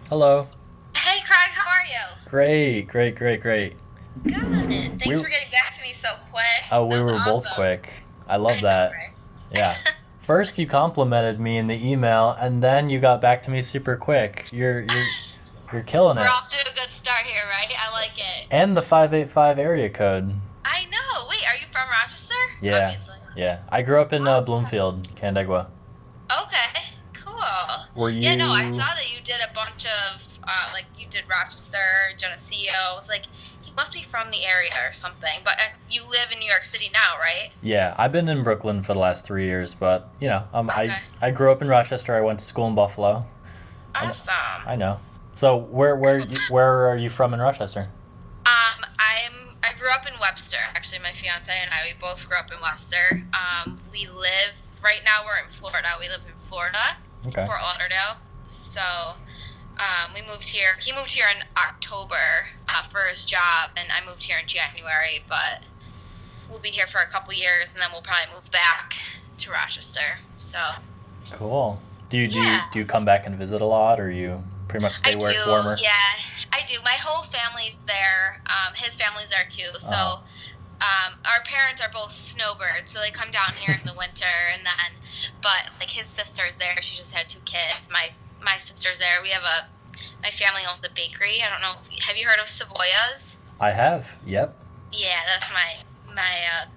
Hello. Hey Craig, how are you? Great, great, great, great. Good. We Thanks for getting back to me so quick. oh, That we was were both awesome. quick. I love I know, that. Yeah. right? First you complimented me in the email and then you got back to me super quick. You're killing We're it. off to a good start here, right? I like it. And the 585 area code. I know. Wait, are you from Rochester? Yeah. Obviously. Yeah. I grew up in Awesome. Bloomfield, Canandaigua. Okay, cool. Were Yeah, no, I you saw that you did a bunch of, like, you did Rochester, Geneseo. I was like, he must be from the area or something. But you live in New York City now, right? Yeah, I've been in Brooklyn for the last 3 years, but Okay. I grew up in Rochester. I went to school in Buffalo. I know. Awesome. I know. So Cool. where are you from in Rochester? I grew up in Webster. Actually, my fiance and I, we both grew up in Webster. We live right now. We're in Florida. We live in Florida, Okay. Fort Lauderdale. So, we moved here. He moved here in October for his job, and I moved here in January. But we'll be here for a couple years, and then we'll probably move back to Rochester. So, Cool. Do yeah. you come back and visit a lot, or you pretty much I stay where do, it's warmer? yeah, I do. My whole family's there. His family's there too. So, Oh. our parents are both snowbirds, so they come down here in the winter, and then, but like his sister's there. She just had two kids. My sister's there. My family owns a bakery. I don't know. Have you heard of Savoya's? I have. Yep. Yeah, that's my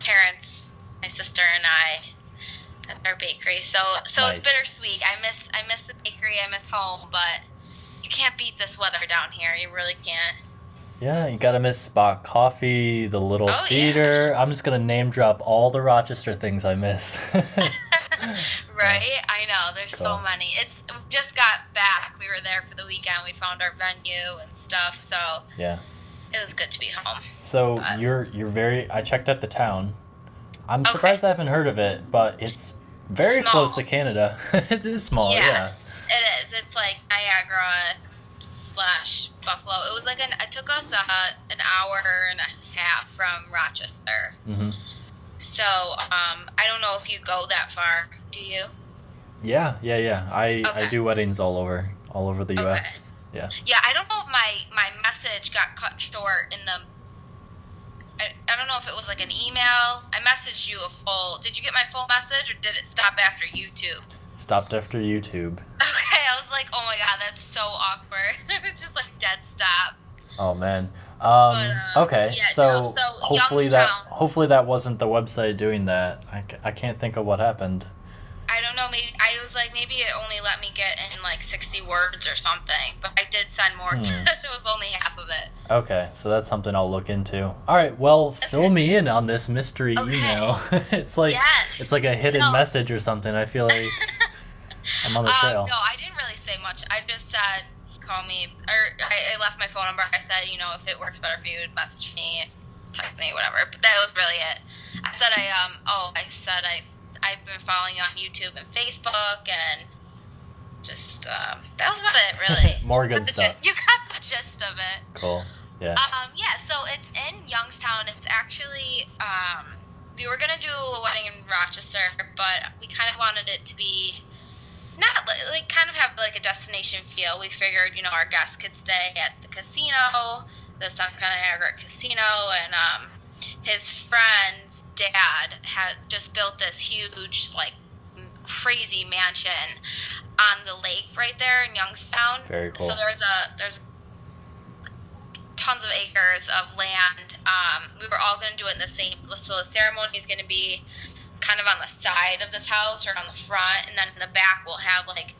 parents, my sister and I. At our bakery. So it's Nice. bittersweet. I miss the bakery. I miss home, but you can't beat this weather down here. You really can't. Yeah, you gotta miss Spot Coffee, the Little Oh yeah. Theater. I'm just gonna name drop all the Rochester things I miss. Yeah, Right? I know. There's so cool. many. We just got back. We were there for the weekend. We found our venue and stuff. So Yeah. it was good to be home. So But you're very. I checked out the town. I'm okay. surprised I haven't heard of it, but it's very close to Small. Canada. It is small, yeah. Yes, it is. It's like Niagara slash Buffalo. It took us an hour and a half from Rochester. Hmm. So, I don't know if you go that far. Do you? Yeah, yeah, yeah. I Okay. do weddings all over the Okay. U.S. Yeah. Yeah, I don't know if my message got cut short in the. I don't know if it was like an email. I messaged you a full. Did you get my full message, or did it stop after YouTube? Stopped after YouTube. Okay, I was like, oh my god, that's so awkward. It was just like dead stop. Oh man. But Okay. yeah, no. So So Youngstown. hopefully that wasn't the website doing that. I can't think of what happened. I don't know. Maybe I was like, maybe it only let me get in like 60 words or something. But I did send more. Hmm. It was only half of it. Okay, so that's something I'll look into. All right, well, fill Okay. me in on this mystery Okay. email. It's Yes. like a hidden No. message or something. I feel like I'm on the trail. No, I didn't really say much. I just said, call me, or I left my phone number. I said, if it works better for you, message me, text me, whatever. But that was really it. I've been following you on YouTube and Facebook, and just, that was about it, really. More You got good the gist, stuff. you got the gist of it. Cool. Yeah. Yeah, so it's in Youngstown. It's actually, we were gonna do a wedding in Rochester, but we kind of wanted it to be not like kind of have like a destination feel. We figured, our guests could stay at the casino, the Seneca Niagara Casino, and his friend's dad had just built this huge, like, crazy mansion on the lake right there in Youngstown. Very So cool. there's tons of acres of land. We were all going to do it in the same. So the ceremony is going to be kind of on the side of this house or on the front, and then in the back we'll have like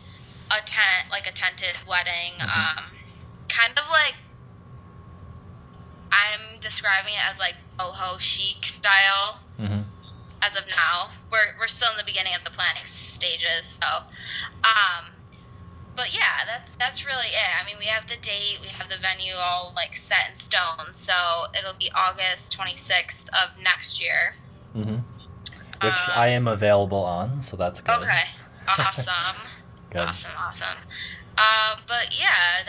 a tent, like a tented wedding. Hmm. Kind of like I'm describing it as like boho chic style Hmm. as of now. We're still in the beginning of the planning stages, so. Um, but yeah, that's really it. I mean, we have the date, we have the venue all like set in stone, so it'll be August 26th of next year. Hmm. Which I Um, am available on, so that's good. okay, awesome, Good. awesome, awesome. But yeah,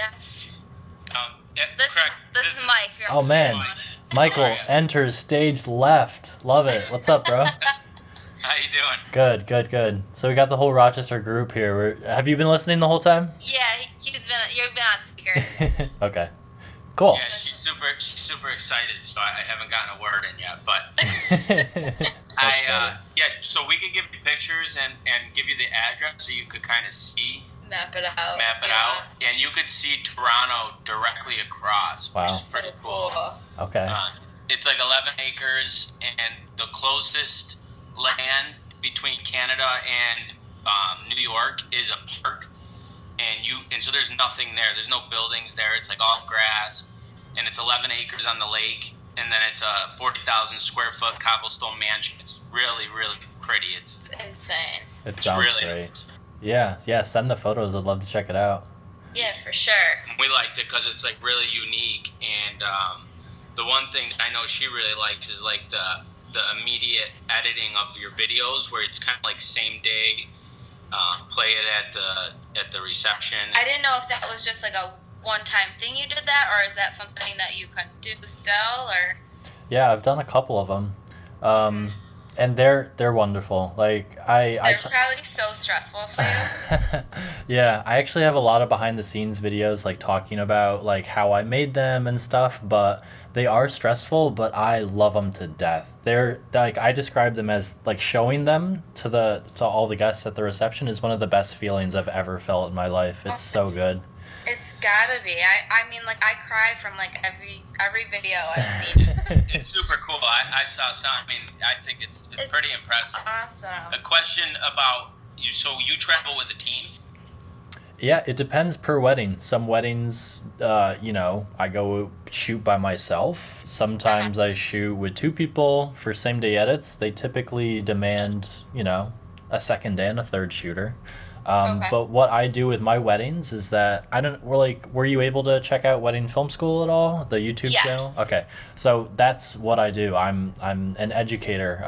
Yeah, this is correct. this This is is Mike. Oh man, Mike. How are Michael you? enters stage left. Love it. What's up, bro? How you doing? Good, good, good. So we got the whole Rochester group here. Have you been listening the whole time? Yeah, You've been on speaker. Okay. Cool. Yeah, she's super excited. So I haven't gotten a word in yet, but That's yeah. So we could give you pictures and give you the address so you could kind of see Map it out. and you could see Toronto directly across. Wow. Which is pretty cool. Okay. It's like 11 acres, and the closest land between Canada and New York is a park, and so there's nothing there. There's no buildings there. It's like all grass, and it's 11 acres on the lake, and then it's a 40,000 square foot cobblestone mansion. It's really pretty. It's insane. It sounds really great. nice. Yeah. Send the photos. I'd love to check it out. Yeah, for sure. We liked it because it's like really unique, and the one thing I know she really likes is like the immediate editing of your videos, where it's kind of like same day, play it at the reception. I didn't know if that was just like a one-time thing you did that, or is that something that you can do still, or? Yeah, I've done a couple of them, and they're wonderful. Like They're probably so stressful for you. Yeah, I actually have a lot of behind the scenes videos like talking about like how I made them and stuff, but they are stressful, but I love them to death. They're like, I describe them as like showing them to all the guests at the reception is one of the best feelings I've ever felt in my life. It's so good. It's gotta be. I mean, like, I cry from like every video I've seen. It's super cool. I saw some. I mean, I think it's pretty impressive. Awesome. A question about you. So you travel with a team? Yeah, it depends per wedding. Some weddings, I go shoot by myself. Sometimes I shoot with two people for same day edits. They typically demand, a second and a third shooter. Okay. But what I do with my weddings is that were you able to check out Wedding Film School at all? The YouTube Yes. channel? Okay. So that's what I do. I'm an educator.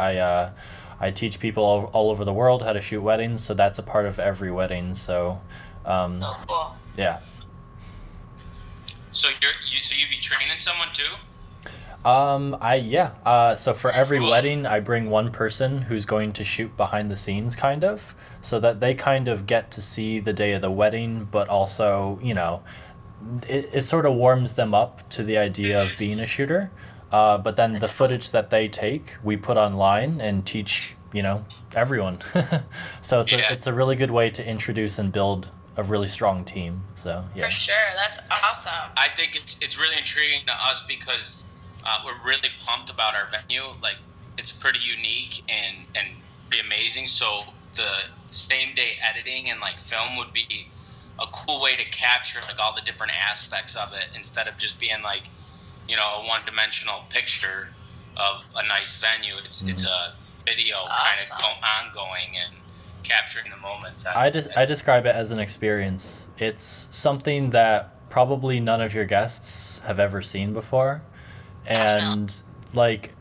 I teach people all over the world how to shoot weddings, so that's a part of every wedding. So So cool. yeah. So you be training someone too? So for every wedding, I bring one person who's going to shoot behind the scenes, kind of, so that they kind of get to see the day of the wedding, but also, it sort of warms them up to the idea of being a shooter. But then the footage that they take, we put online and teach, everyone. So it's a really good way to introduce and build a really strong team. So yeah. For sure. That's awesome. I think it's really intriguing to us because we're really pumped about our venue. Like, it's pretty unique and pretty amazing. So the same day editing and like film would be a cool way to capture like all the different aspects of it instead of just being like, a one-dimensional picture of a nice venue. It's a video kind of ongoing and capturing the moments. I describe it as an experience. It's something that probably none of your guests have ever seen before. And like,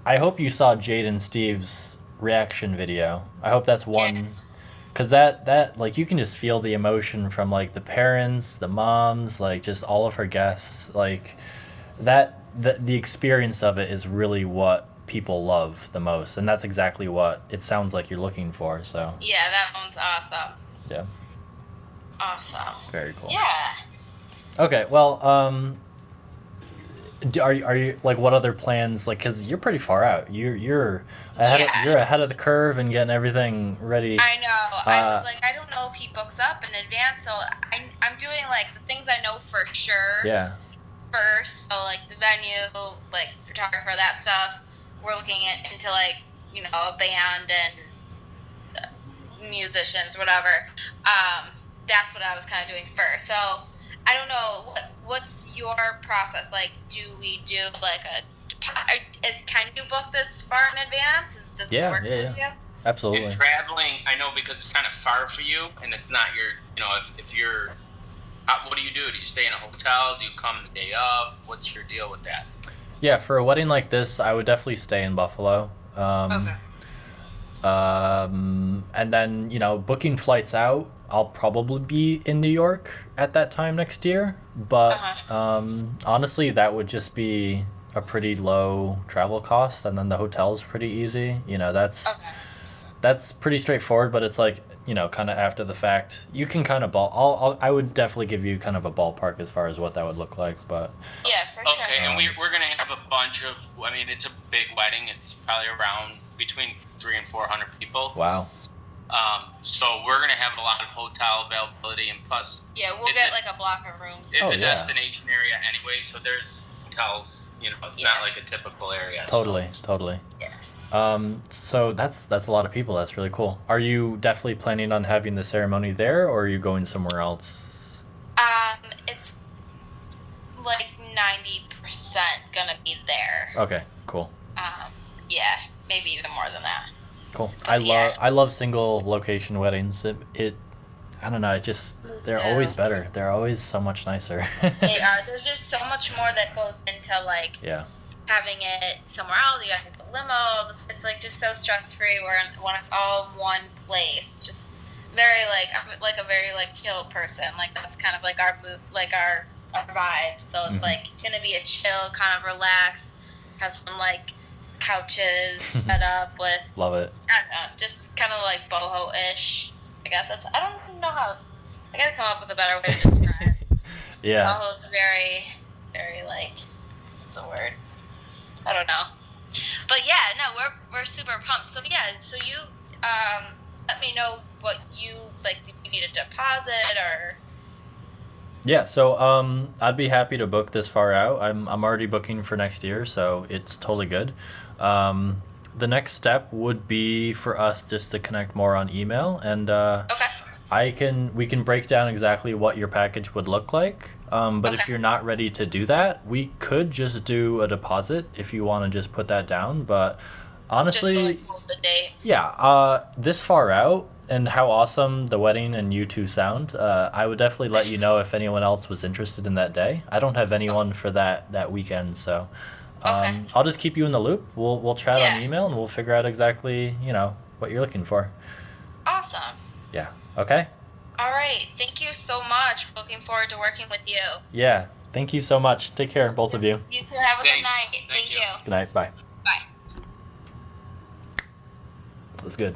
I hope you saw Jade and Steve's reaction video. I hope that's one, because that like, you can just feel the emotion from like the parents, the moms, like just all of her guests. Like the experience of it is really what people love the most, and that's exactly what it sounds like you're looking for. So Yeah, that one's awesome. yeah, Awesome. very cool. Yeah. Okay, well, are you like, what other plans, like, because you're pretty far out, you're ahead of the curve and getting everything ready. I know. I was like, I don't know if he books up in advance, so I'm doing like the things I know for sure Yeah. first. So like the venue, like photographer, that stuff. We're looking into like, a band and musicians, whatever. That's what I was kind of doing first. So I don't know, what's your process like? Do we do like can you book this far in advance? Does it work for you? Absolutely. And traveling, I know, because it's kind of far for you, and it's not your, if you're, what do? Do you stay in a hotel? Do you come the day of? What's your deal with that? Yeah, for a wedding like this, I would definitely stay in Buffalo. Okay. And then, booking flights out, I'll probably be in New York at that time next year. But honestly, that would just be a pretty low travel cost, and then the hotel's pretty easy. That's pretty straightforward, but it's like, you know, kind of after the fact, you can kind of I would definitely give you kind of a ballpark as far as what that would look like, but Yeah, for sure. Okay, and we're gonna have a bunch of. I mean, it's a big wedding. It's probably around between 300 and 400 people. wow. So we're gonna have a lot of hotel availability, and plus, Yeah, we'll get like a block of rooms. it's Oh, a yeah. destination area anyway. So there's hotels. You know, it's not like a typical area. Totally, totally. Yeah. So that's a lot of people. That's really cool. Are you definitely planning on having the ceremony there, or are you going somewhere else? It's like 90% gonna be there. Okay, cool. Yeah, maybe even more than that. Cool. Yeah. I love single location weddings. It I don't know, they're Yeah. always better. They're always so much nicer. They are. There's just so much more that goes into like Yeah. having it somewhere else. You got to get the limo. It's like just so stress free. When it's all one place, just very I'm like a very like chill person. Like that's kind of like our vibe. So it's Mhm. like gonna be a chill kind of relax. Have some like couches set up with Love it. I don't know, just kind of like boho-ish. I guess I don't know how. I gotta come up with a better way to describe. Yeah. Boho's very, very like, what's the word? I don't know. But yeah, no, we're super pumped. So yeah, so you let me know what you like. Do you need a deposit or? Yeah, so I'd be happy to book this far out. I'm already booking for next year, so it's totally good. The next step would be for us just to connect more on email, and Okay. we can break down exactly what your package would look like. But if Okay. you're not ready to do that, we could just do a deposit if you want to just put that down. But honestly, Just to like hold the date. yeah, this far out and how awesome the wedding and you two sound, I would definitely let you know if anyone else was interested in that day. I don't have anyone for that weekend, so Okay. I'll just keep you in the loop. We'll chat Yeah. on email and we'll figure out exactly, you know, what you're looking for. Awesome. Yeah. Okay? All right. Thank you so much. Looking forward to working with you. Yeah. Thank you so much. Take care, both of you. You too. Have a good Thanks. night. Thank Thank you. you. Good night. Bye. Bye. That was good.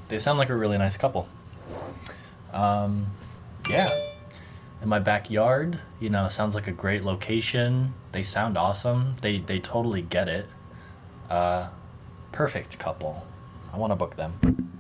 They sound like a really nice couple. Yeah. In my backyard, you know, sounds like a great location. They sound awesome. They totally get it. Perfect couple. I want to book them.